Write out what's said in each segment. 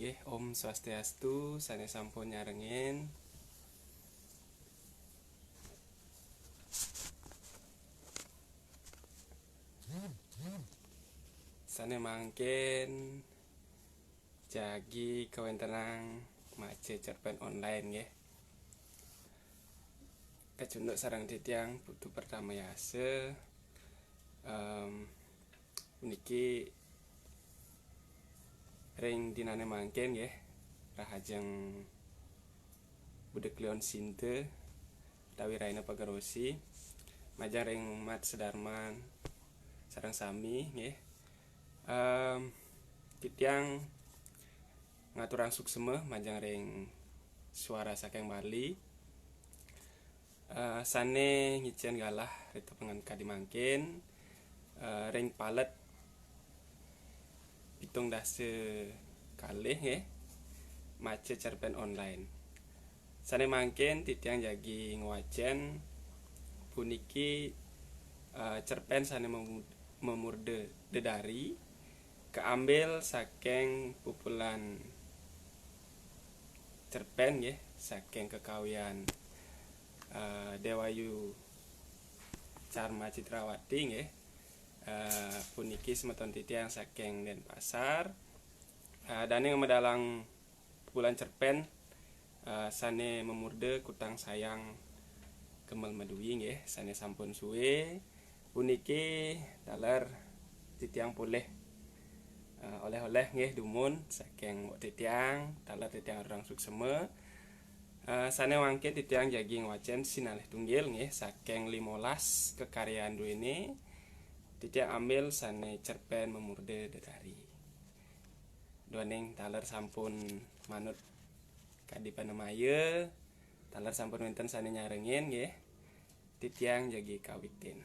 nggih, Om Swastiastu, sanes sampun nyarengin. Sane mangken jagi kawentenang mace cerpen online nggih. Kecunduk sareng titiang putu pertama yase. Puniki ring dinane mangken nggih, rahajeng budek Leon Sinte utawi Raina Pagarosi, majang ring Mat Sedarman sareng sami nggih. Titiang ngaturang sukseme majang ring suara saking Bali. Sane ngicen galah rita pengen kadi mangkin ring palet pitung dase kalih nggih mace cerpen online. Sane mangkin titiang jagi ngwacen puniki cerpen sane memurde dedari keambil saking pupulan cerpen nggih saking kekawian Dewayu Carma Citrawati nggih. Puniki semeton titiang saking Denpasar. Dane medalang pupulan cerpen sane memurde kutang sayang Kemel Medui nggih, sane sampun suwe. Puniki daler titiang pulih oleh-oleh nggih dumun saking mbok titiang, daler titiang orang sukseme. Sane mangke titiang jagi ngwacen sinalih tunggil nggih saking 15 kekaryaan duwene. Titiang ambil sane cerpen memurde dedari. Doning taler sampun manut kadi panemaya, taler sampun wonten sane nyarengin nggih. Titiang jagi kawitin.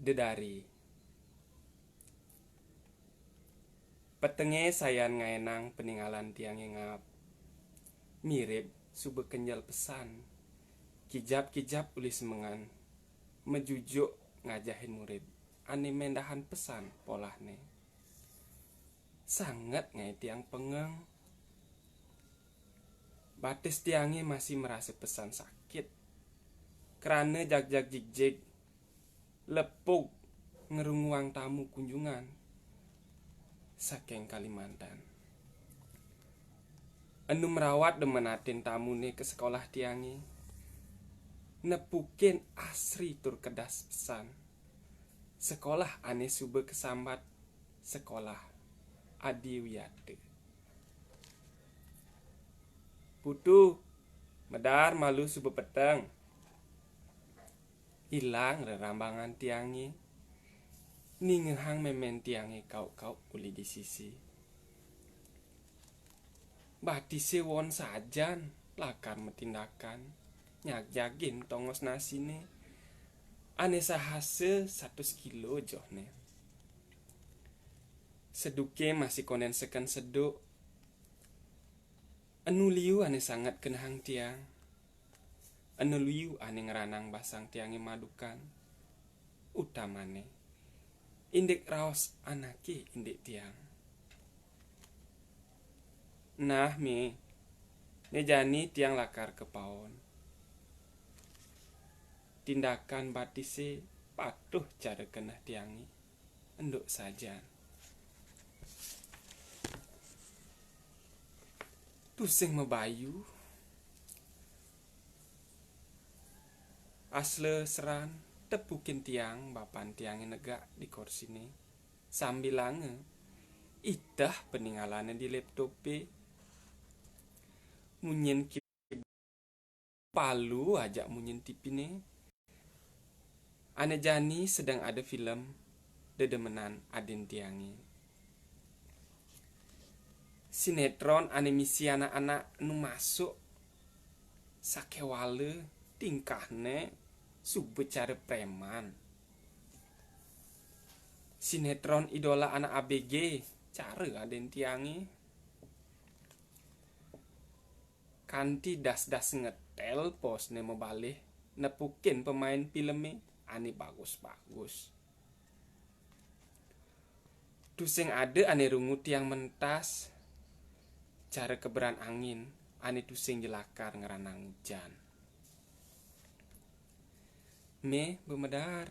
Dedari. Petenge sayan ngaenang peninggalan tiang ngap. Mirip sube kenjal pesan. Kijap-kijap ulis mengan. Mejujuk ngajahin murid. Ane mendahan pesan polahne. Sangat ngai tiang pengeng. Batis tiange masih merasa pesan sakit. Kerana jag-jag jig-jig. Lepuk ngerunguang tamu kunjungan saking Kalimantan. Anu merawat demenatin tamune ke sekolah tiange. Nepukin asri tur kedas pesan. Sekolah ane sube kesambat. Sekolah Adi Wiyate. Putu medar malu sube peteng. Hilang rerambangan tiange. Ningehang memen tiange kau-kau uli di sisi. Batise won sajan lakar metindakan. Nyag-jagin tongos nasine. Ane sahase 100 kilo johne. Seduke masih konen seken seduk. Anu liu ane sangat kenahang tiang. Anu liu ane ngeranang basang tiange madukan. Utamane indik raos anake indik tiang. Nah jani tiang lakar kepaon. Tindakan batise patuh cara kenah tiangi. Enduk saja. Tusing mebayu. Asle seran tepukin tiang bapan tiangin negak di korsine. Sambil lange idah peninggalannya di laptope. Munyin palu ajak munyin tipine. Ane jani sedang ada film dedemenan adin tiangi. Sinetron ane misi anak-anak nu masuk sakewale tingkahne sube cara preman. Sinetron idola anak ABG cara adin tiangi. Kanti das-das ngetel pos ne mebalih nepukin pemain filmnya ani bagus-bagus. Tusing ade ane rungu tiang mentas. Cara keberan angin ane tusing jelakar ngeranang hujan. Me bemedar.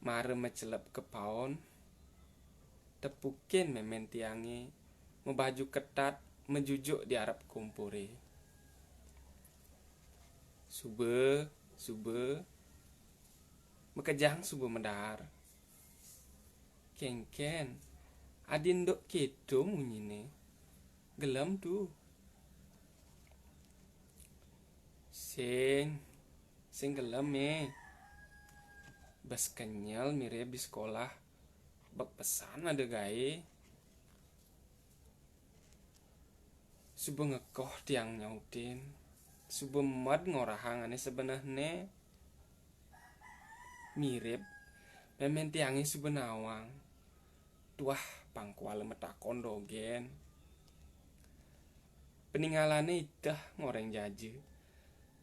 Mare mecelep ke paon. Tepukin memen tiange. Membaju ketat menjujuk di arab kumpure. Sube mekejang sube medar. Kengken adin dok kedo munyine. Gelem tu. Sing gelem me. Bas kenyal mirip di sekolah. Bak pesan ada gae. Subuh ngekoh tiang nyautin. Subuh mad ngorahang ane sebenarnya. Mirip. Memen tiangi subuh nawang. Tuah pangkuala metakon dogen. Peninggalannya idah ngoreng jaje.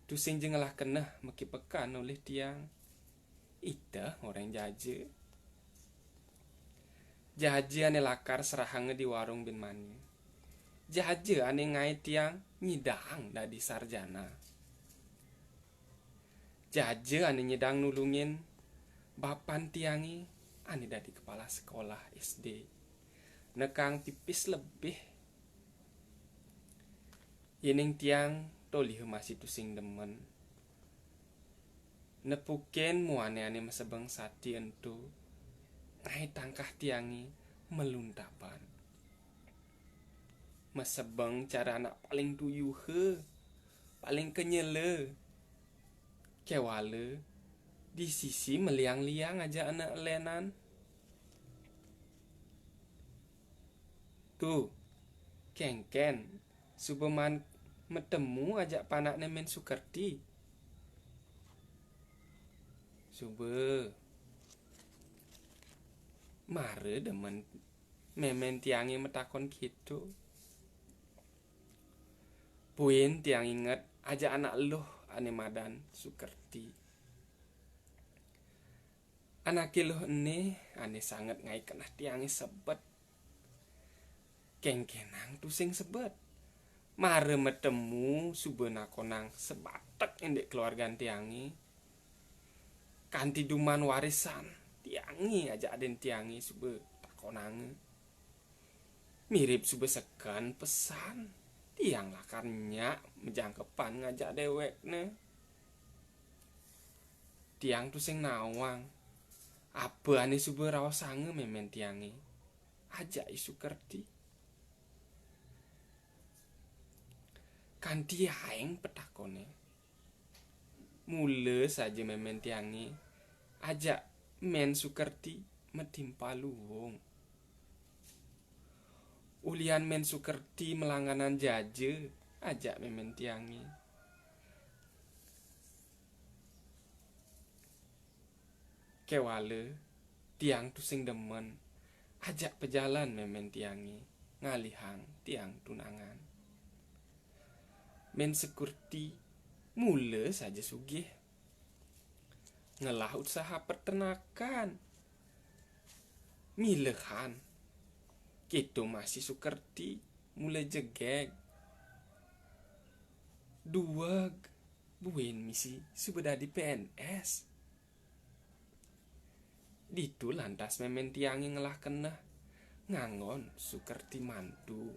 Tusing jengelah keneh meki pekan oleh tiang. Idah ngoreng jaje. Jaje ane lakar serahangnya di warung bin mani. Jaje ane ngai tiang nyidang dadi sarjana. Jaje ane nyidang nulungin bapan tiangi ane dadi kepala sekolah SD. Nekang tipis lebih. Yening tiang tolih masih tusing demen. Nepuken muane ane mesebeng sati entu. Ngai tangkah tiangi meluntapan. Mesebeng cara anak paling tuyuh he. Paling kenyele. Kewale di sisi meliang-liang aja anak lenan. Tuh, kengken, subeman metemu ajak panaknya men Sukerti. Sube. Mare demen memen tiangi metakon gitu. Puin tiang inget ajak anak loh ane madan Sukerti. Anak loh ini ane sangat ngai kenah tiangi sebet. Kengkenang tusing sebet. Mare metemu subena konang sebatek indek keluarga tiangi. Kanti duman warisan tiangi aja aden tiangi sube takonang. Mirip sube sekan pesan tiang lakarnya menjangkepan ngajak dewek ne. Tiang tusing nawang. Apa ane sube rawasange memen tiangi. Ajak isu kerti. Kanti haeng petakone. Mule saja memen tiangi. Ajak men Sukerti metimpa luwung. Ulian men Sukerti melanganan jaje. Ajak memen tiangi. Kewale tiang tusing demen. Ajak pejalan memen tiangi. Ngalihang tiang tunangan. Men Sukerti mule saja sugih. Ngelah usaha peternakan. Milehan. Gitu masih Sukerti mulai jegeg. Duweg. Buin misi sudah di PNS. Ditu lantas memen tiangi ngelah keneh. Ngangon Sukerti mantu.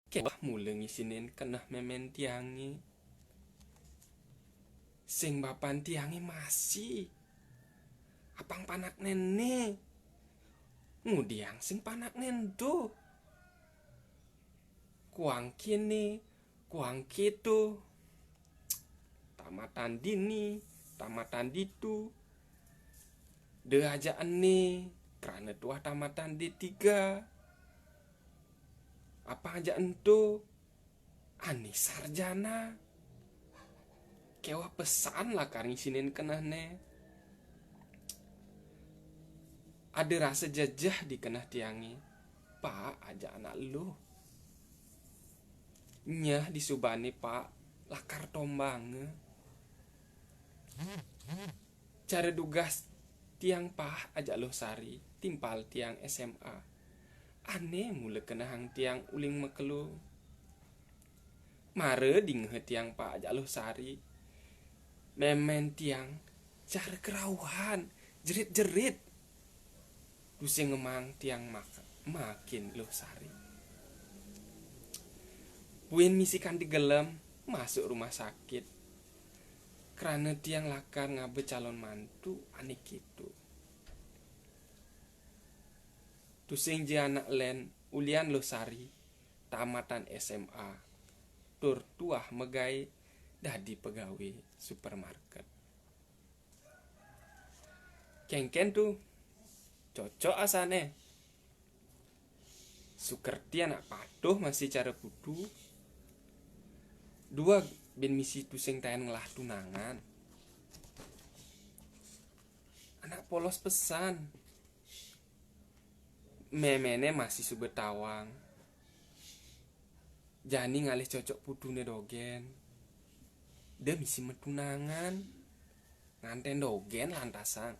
Kewah mule ngisinin keneh memen tiangi. Sing bapan tiangi masih. Apang panak nene. Ngudiang sing panak nendo. Kuang kini, kuang kitu. Tamatan dini, tamatan ditu. De aja ene, karena tuah tamatan D3. Apa aja ento? Ani sarjana. Kewa pesan lah kari sinin kenah ne. Ada rasa jajah di kenah tiangi. Pak aja anak lu. Nyah disubani pak lakar tombang. Cara dugas tiang pah ajak Losari timpal tiang SMA. Aneh mule kenahang tiang uling mekelu. Mare dingeh tiang pah ajak Losari. Memen tiang cara kerauhan jerit-jerit. Pusing ngemang tiang makin Losari. Puin misikan digelem masuk rumah sakit. Karena tiang lakar ngabe calon mantu aneh gitu. Tusing je anak len ulian Losari tamatan SMA. Tur tuah megai dadi pegawai supermarket. Kengken tuh cocok asane. Sukerti anak patuh masih cara kudu. Dua ben misi tusing tayan ngelah tunangan. Anak polos pesan. Memene masih subetawang. Jani ngalih cocok putune dogen. Dia misi metunangan. Nganten dogen lantasan.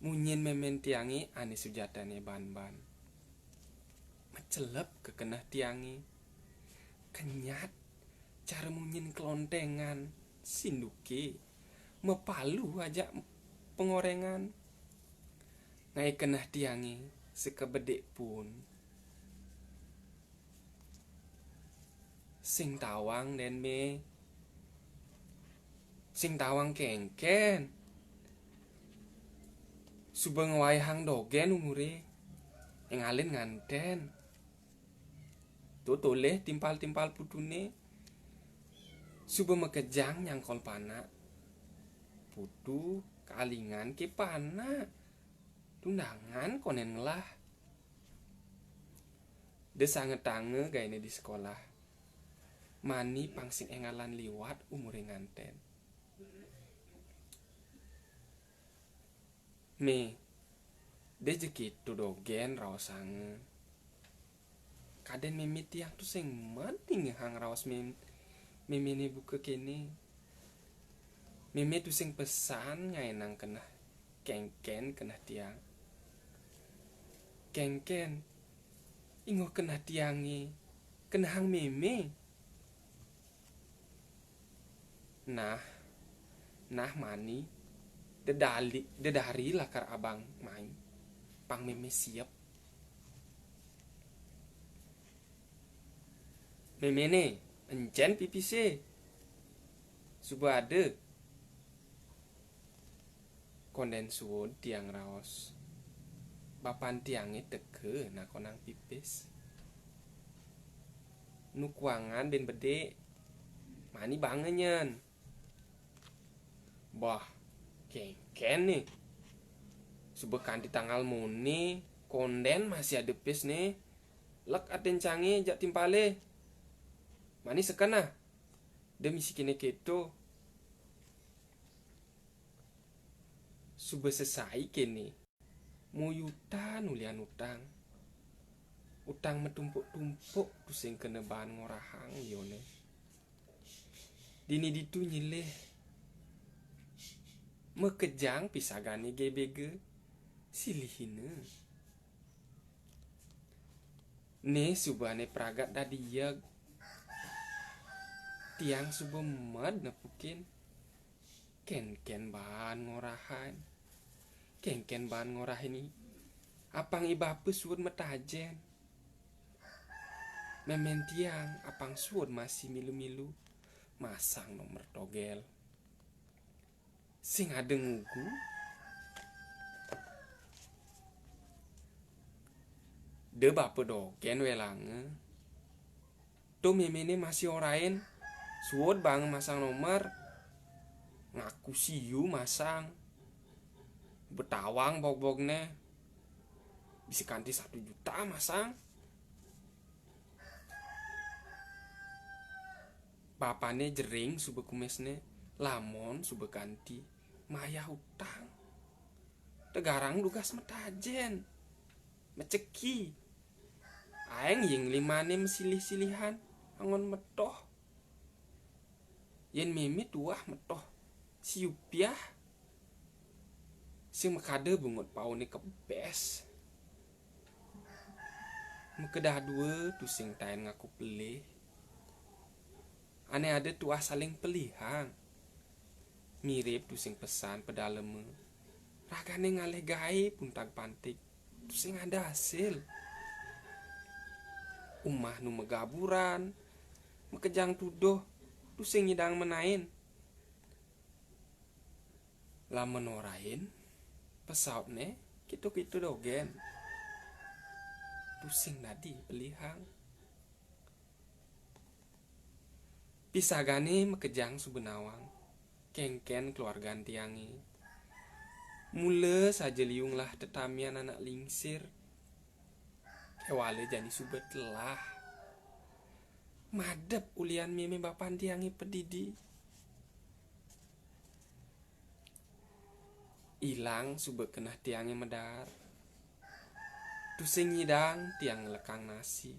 Munyin memen tiangi ane sujatane ban-ban. Mecelep kekenah tiangi. Kenyat cara munyin kelontengan sinduke mepalu aja pengorengan ngai kenah tiangi sekebedek pun sing tawang den me sing tawang kengken subeng wayang dogen umure engalin nganten toleh timpal-timpal putune suba mekejang nyangkol pana putu kalingan ke pana tundangan konen ngelah desange tange gaine di sekolah mani pangsing engalan liwat umure nganten me dejeki tu dogen raosange kaden mimit tiang tuh sing mending hang raos mimine buka kene mimit tuh sing pesan nyainang kenah kengken kenah tiang kengken ingo kenah tiangi kenah hang meme nah mani dedari lakar abang main pang meme siap memene encen pipise suba ade konden suwon tiang raos bapan tiange teke nakonang pipis nukwangan ben bede mani bangenyen bah kengken nih suba kanti tanggal muni konden masih ada pis nih lek aten cange jak timpale mani sekena demi sikine keto suba selesai kene muyutan ulian utang metumpuk-tumpuk pusing kena bahan ngorahang yone dini ditu nyileh mekejang pisagane gebege silihine ne subane pragat dadiag tiang subuh mad nepukin ken bahan ngorahan ken bahan ngorahin apang ibape suun metajen memen tiang apang suun masih milu-milu masang nomor togel sing ada ngugu de bape dogen welange tuh memene masih orain suwot bang masang nomor ngaku siu masang betawang bog-bogne bisa kanti 1 juta masang bapane jering sube kumesne lamon sube kanti maya hutang tegarang lugas metajen meceki aeng yang limane mesilih-silihan angon metoh yen mimi tuah metoh siupiah Sing makade bungut paune kebes. Mekedah dua tu sing tain ngaku pelih. Ane ada tu saling pelihang. Mirip tu sing pesan pedaleme. Ragane ngalih gae pun tag pantik. Tu sing ada hasil. Umah nu megaburan. Mekejang tuduh. Tu sing nyidang menain. Lamun orain. Pesaut ne. Kitu-kitu dogen. Tu sing nadi pelihang. Pisagane mekejang subenawang. Kengken keluargaan tiangi. Mula saja liunglah tetamian anak lingsir. Kewale jani subet telah. Madep ulian meme bapan tiangi pedidi. Ilang subet kenah tiangi medar. Tusing nyidang tiang lekang nasi.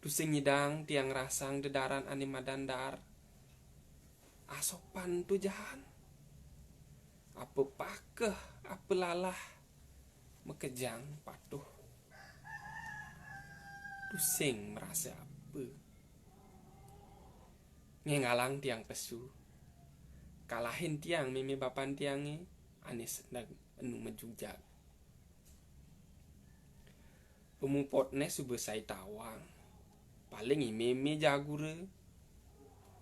Tusing nyidang tiang rasang dedaran anima dandar. Asopan tu jahan. Apa pakeh, apa lalah. Mekejang patuh. Tusing merasa apa. Ngengalang tiang pesu. Kalahin tiang mimi bapan tiangi. Anis sedang enu menjujak. Pemupotne subesai tawang. Paling mimi jagure.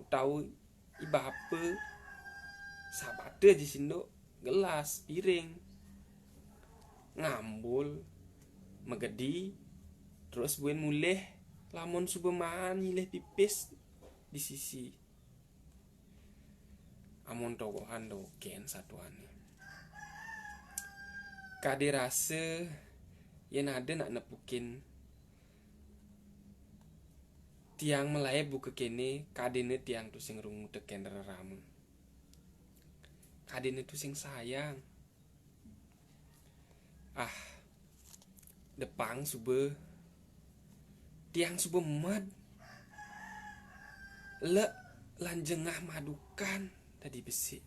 Tahu iba apa. Sabada di sindok. Gelas, piring. Ngambul. Megedi. Terus buen mulih. Lamun subemaan nyilih pipis. Di sisi. Amun togohan dogen satuannya. Kade rasa. Yen ada nak nepukin. Tiang melaya buka kene. Kadene tiang tu sing rungu teken reramu. Kadene tu sing sayang. Depang sube. Tiang sube mad. Lek lanjengah madukan. Tadi besi.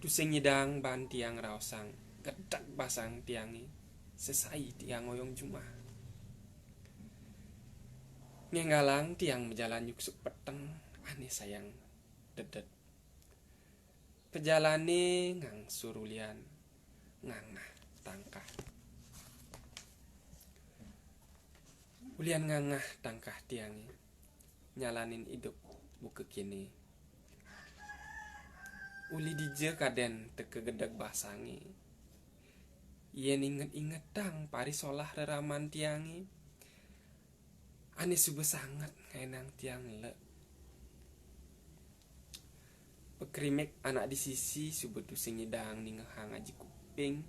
Tu sing nyidang ban tiang rausang. Gedak basang tiangi. Sesai tiang oyong jumah. Ngenggalang tiang berjalan yuksuk peteng. Ane sayang dedet. Pejalane ngang surulian. Ngangah tangkah. Ulian ngangah tangkah tiangi. Nyalanin hidup buka kini. Uli dije kaden teke gedak basangi. Yen inget-inget tang pari solah reraman tiangi. Ane sube sangat ngainang tiang le. Pekrimek anak di sisi sube tu sing nyidang ningehang aji kuping.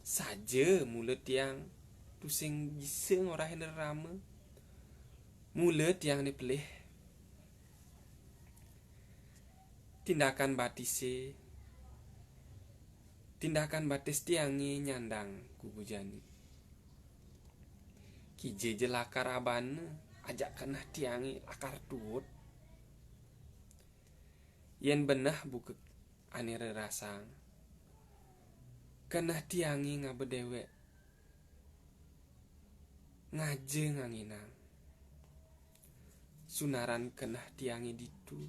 Saja mulut tiang tu sing bisa ngorahin rerama. Mulut tiang ni pelih. Tindakan batis tiangi nyandang gugujani. Kije je lakar abane ajak kenah tiangi lakar tuut. Yen benah buka ane rerasang. Kenah tiangi ngabedewek. Ngaje nganginang. Sunaran kenah tiangi ditu.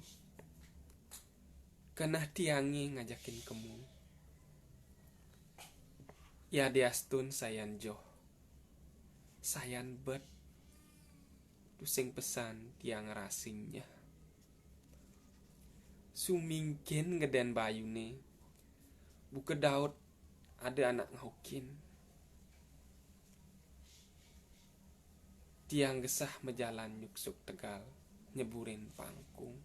Kenah tiangi ngajakin kemu. Ya diastun sayan joh. Sayan bet. Tusing pesan tiang rasingnya. Sumingkin ngeden bayune. Buka daud ada anak ngaukin. Tiang gesah mejalan yuksuk tegal. Nyeburin pangkung.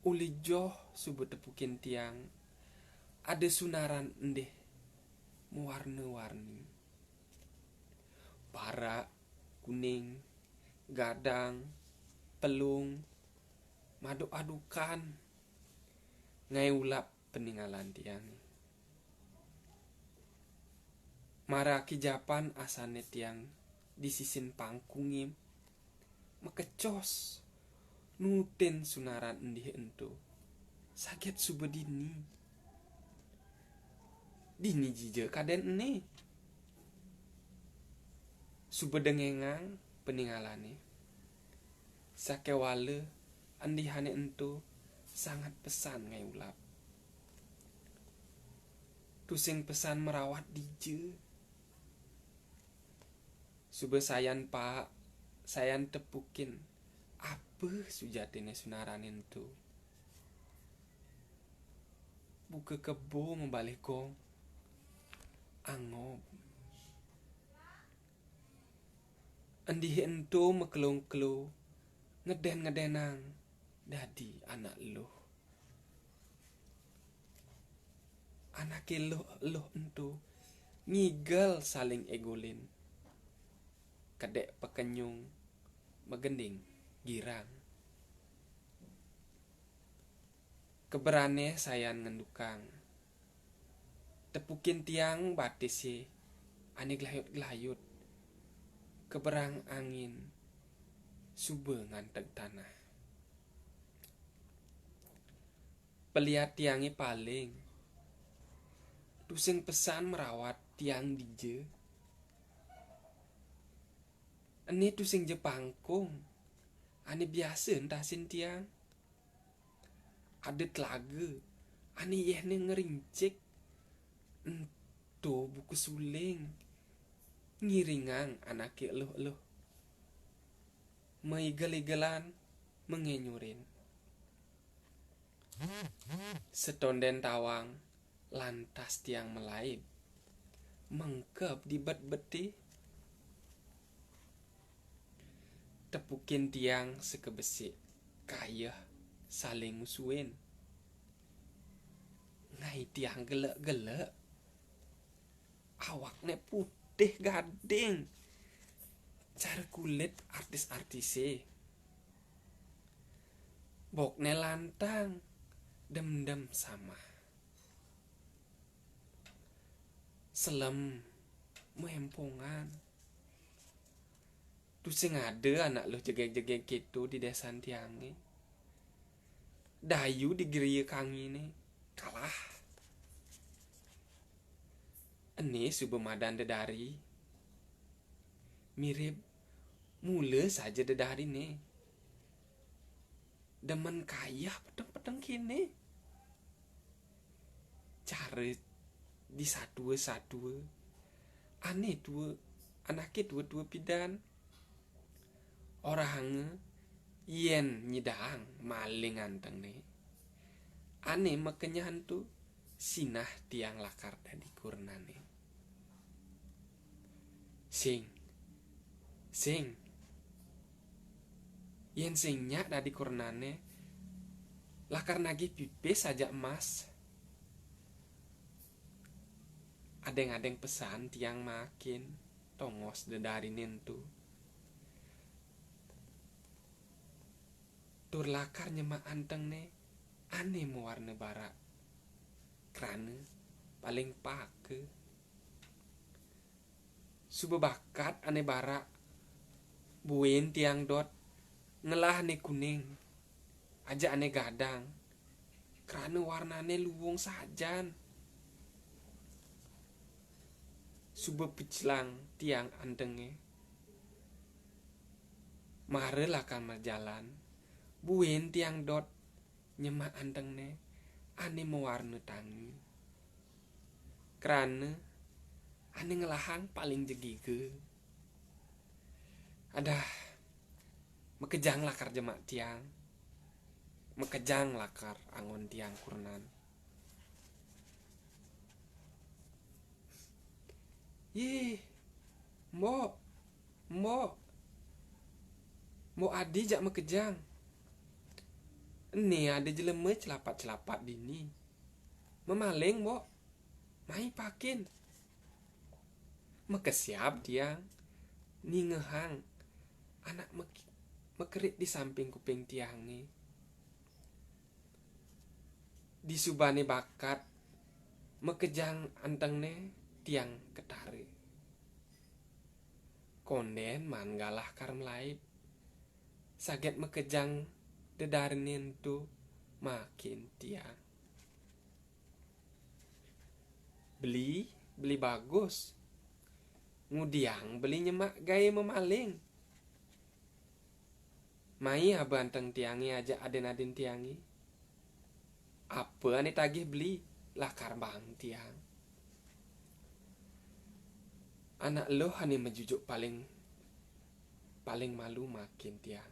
Uli joh subuh tepukin tiang. Ada sunaran endeh. Mewarna-warni. Barak, kuning, gadang, pelung, maduk-adukan. Ngai ulap peninggalan tiang. Maraki japan asane tiang di sisin pangkungim. Makecos. nuten sunaran endih ento saget suba dini jije kaden ene suba dengengang peninggalane sakewale andihane ento sangat pesan ngai ulap tusing pesan merawat dije suba sayan pak sayan tepukin apa sujatine sunaranin tu buka kebo membalik gong angob andih ento mekelong-kelo ngeden-ngedenang dadi anak lo anak lo ento ngigel saling egolin kedek pekenyung megending girang keberane sayan ngendukang tepukin tiang batisi ane glayut-glayut keberang angin suba nganteg tanah peliat tiangi paling tusing pesan merawat tiang dije ane tusing jepangkung ane biasa entasin tiang ada telaga ane yehne ngerincik ento buku suling ngiringang anake eluh-eluh meigel-igelan mengenyurin setonden tawang lantas tiang melaib mengkep di bet-beti tepukin tiang sekebesik kayah saling musuhin ngai tiang gelek-gelek awaknya putih gading cara kulit artis-artise bokne lantang dem-dem sama selem mempongan tusing ada anak lo jegek-jegek gitu di desa tiange dayu di geria kangi ini kalah ene subemadan dedari mirip mula saja dedari ne demen kaya pedeng-pedeng kini cara di satu aneh dua anaknya dua pidan orang yen nyidang maling anteng ne aneh makanya hantu sinah tiang lakar dari kurnane sing yen singnya dari kurnane lakar nagi pipis saja emas adeng-adeng pesan tiang makin tongos dedari nentu tur lakar nyemak anteng ne aneh mewarna barak kerana paling pake suba bakat aneh barak buin tiang dot ngelah ne kuning aja aneh gadang kerana warnane luwung sajan suba piclang tiang antenge mare lakar berjalan buin tiang dot nyemak antengne ane mewarna tangi kerana ane ngelahang paling jegige adah mekejang lakar jemak tiang mekejang lakar angon tiang kurnan Yih, Mbok adi jak mekejang. Ini ada jeleme celapat-celapat dini. Memaling, Mbok. Mai pakin. Mekesiap tiang. Ni ngehang. Anak mekerit di samping kuping tiang ni. Di subane bakat. Mekejang antengne tiang ketare. Konden man galah karem laib. Saget mekejang dedarnen tu makin tiang. Beli bagus. Ngudiang beli nyemak gaya memaling. Mai abanteng tiangi aja aden-aden tiangi. Apa ane tagih beli lakar bang tiang. Anak lo ane mejujuk paling malu makin tiang.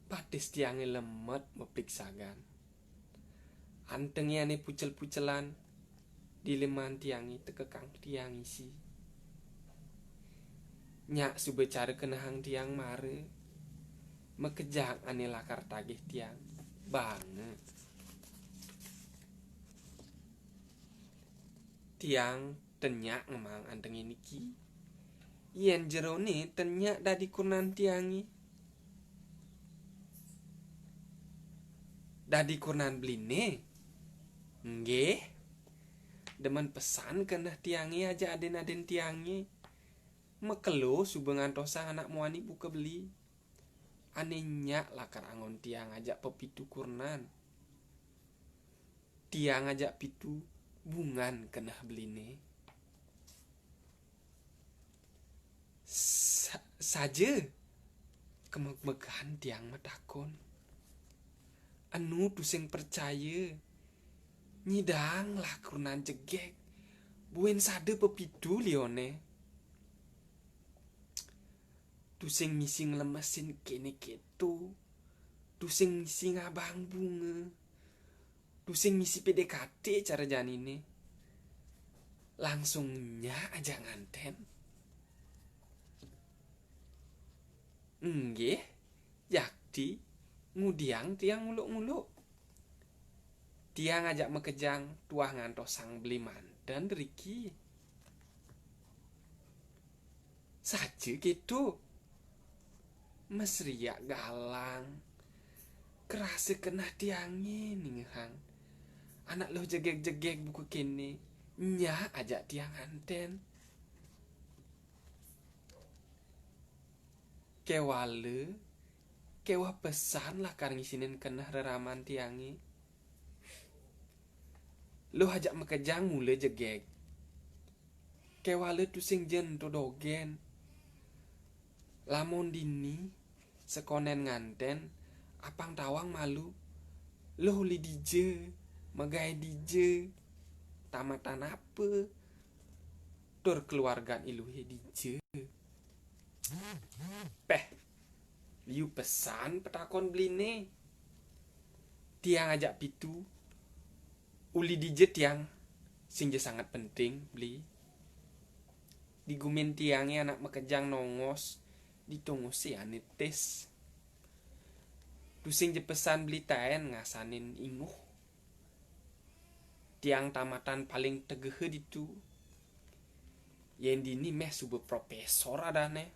Patis tiangi lemet mepiksagan. Antengi ane pucel-pucelan di leman tiangi tekekang tiang isi. Nyak sube cara kenahang tiang mare mekejang ane lakar tagih tiang banget. Tiang tenyak ngemang antengi niki. Yen jerone tenyak dadi kurnan tiangi. Dadi kurnan beline. Nggih. Demen pesan kenah tiangi aja aden-aden tiangi. Mekelo sube ngantosa anak muani buka beli. Ane nyak lakar angon tiang ajak pepitu kurnan. Tiang ajak pitu bungan kenah beline. Saja kemek-mekan tiang matakon. Anu tusing percaya. Nyidang lah kurnan jegek. Buen sade pepitu lione. Tusing misi ngelemesin kene ketu. Tusing misi ngabang bunga. Tusing misi PDKT cara janine. Langsungnya aja nganten. Nggih, yakti ngudiang tiang nguluk-nguluk. Tiang ajak mekejang tuah ngantos sang beli mandan riki. Saja gitu. Mesriak galang. Kerasa kena tiangi ninghang. Anak lo jegek-jegek buku kene. Nya ajak tiang anten. Kewa pesan lah kar ngisinin kena reraman tiangi. Lo ajak mekejang mule jegek. Kewale tusing jen to dogen. Lamun dini sekonen nganten apang tawang malu. Lo li DJ, megai DJ. Tamatan apa? Tur keluargaan iluhe DJ. Peh, liu pesan petakon beline. Tiang ajak pitu. Uli DJ tiang singje sangat penting beli. Digumin tiangi anak mekejang nongos. Ditunggu si ane tes. Tusing je pesan beli taen ngasanin inguh. Tiang tamatan paling tegeh ditu. Yen dini meh sube profesor adane.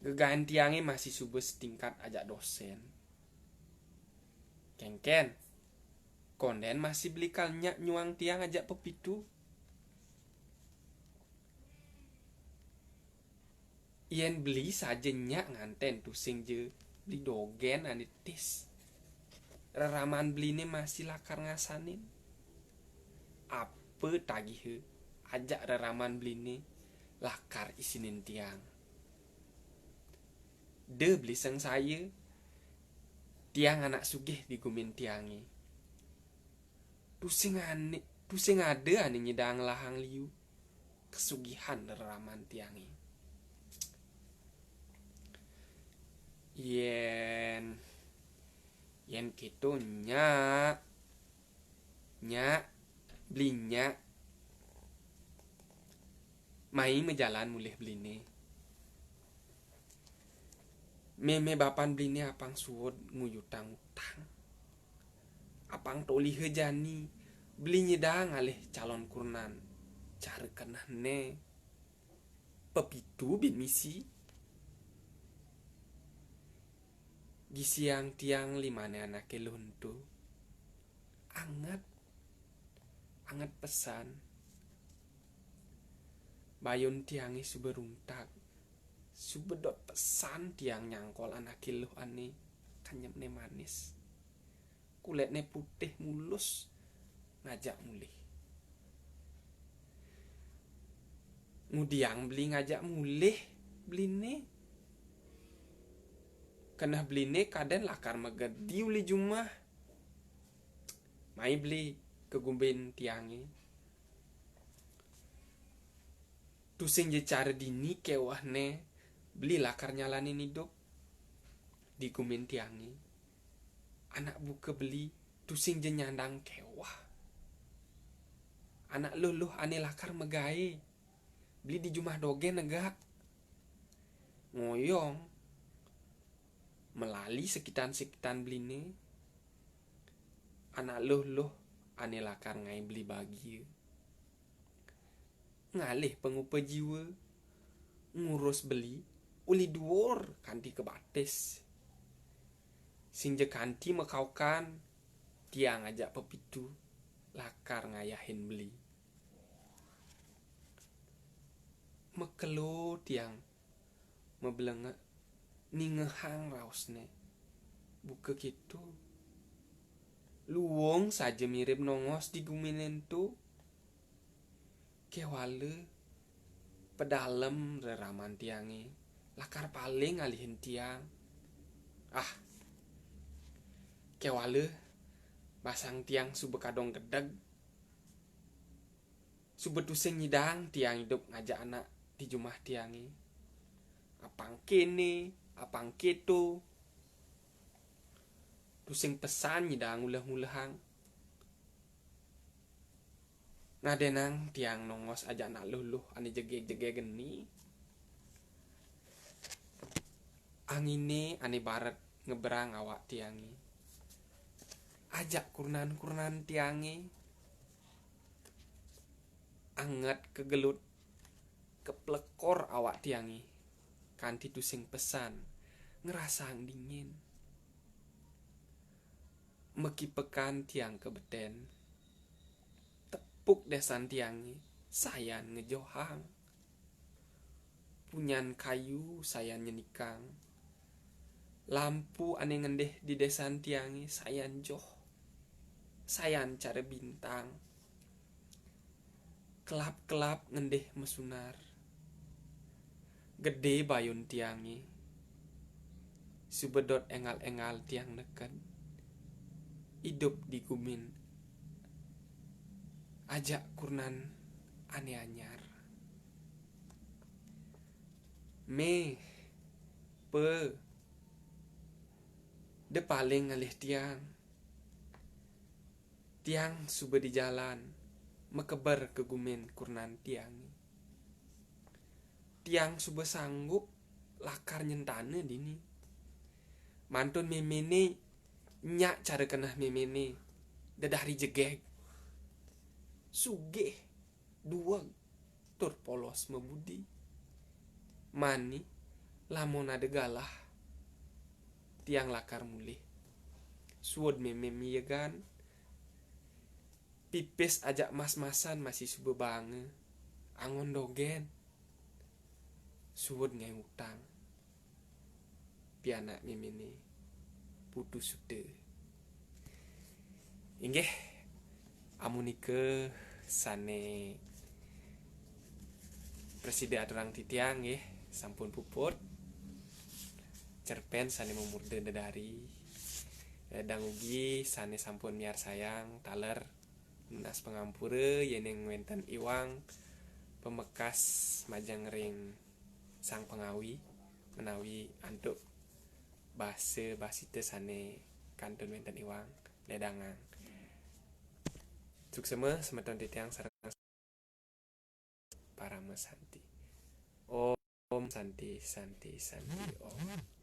Gegahan tiangi masih sube setingkat ajak dosen. Kengken. Konden masih beli kalnyak nyuang tiang ajak pepitu. Yen beli saja nyak nganten tusing je beli dogen anitis. Reraman beline masih lakar ngasanin. Apa tagih ajak reraman beline lakar isinin tiang. De beli sang saya. Tiang anak sugih digumin tiangi. Tusing ada ane nyedang lahang liu. Kesugihan reraman tiangi. Yen gitu nyak belinya mai mejalan mulih beline. Meme bapan beline apang suod nguyutang utang. Apang toli hejani beli nyedang alih calon kurnan. Cara kenah ne pepitu bin misi. Gisiang tiang limane anak keluntu. Angat pesan. Bayun tiangi suberuntak. Subedot pesan tiang nyangkol anak kiluh ane kanyemne manis. Kuletne putih mulus ngajak mulih. Ngudiang beli ngajak mulih beline. Kenah beline kaden lakar megedi uli jumah. Mai beli kegumben tiangi. Tusing je cara dini kewahne beli lakar nyalanin hidup di gumen tiangi. Anak buka beli tusing je nyandang kewah. Anak luluh ane lakar megae beli di jumah dogen negak. Ngoyong melali sekitan-sekitan beline. Anak luluh ane lakar ngai beli bagi. Ngalih pengupa jiwa ngurus beli uli duor kanti kebates. Sing je kanti mekaukan tiang ajak pepitu lakar ngayahin beli. Mekelo tiang mebelengak ningehang rausne. Buka gitu. Luwung saja mirip nongos di guminen tu. Kewale pedalem reraman tiangi. Lakar paling ngalihin tiang. Kewale basang tiang subekadong gedeg. Subetusing nyidang tiang hidup ngajak anak di jumah tiangi. Apang kene, apang keto. Tusing pesan nyidang uleh-ulehang. Ngadenang tiang nongos ajak anak luluh ane jege-jege geni. Angine ane baret ngeberang awak tiangi. Ajak kurnan-kurnan tiangi. Anget kegelut keplekor awak tiangi. Kanti tusing pesan ngerasang dingin. Meki pekan tiang kebeten. Tepuk desan tiangi sayan ngejohang. Punyan kayu sayan nyenikang. Lampu ane ngendeh di desan tiangi sayan joh. Sayan cara bintang. Kelap-kelap ngendeh mesunar. Gede bayun tiangi. Subedot engal-engal tiang neken. Hidup di gumin. Ajak kurnan ane anyar. Me pe de paling ngalih tiang. Tiang suba di jalan mekeber ke gumin kurnan tiangi. Tiang suba sanggup lakar nyentane dini. Mantun memene nyak cara kenah memene dedari jegeg. Sugih dua tur polos mebudi. Mani lamun ade galah tiang lakar mulih. Suod memem yegan. Pipis ajak mas-masan masih suba bange. Angon dogen. Suod ngai utang. Pianak memene putus sude. Inggih amunike sane preside adrang titiang nggih sampun puput. Cerpen sane memurde dedari. Dang ugi sane sampun miar sayang taler menas pengampure yeneng wenten iwang pemekas majang ring sang pengawi menawi antuk basite sane kantun wenten iwang ledangang. Suksema semeton titiang sareng para mesanti. Om santi santi santi om.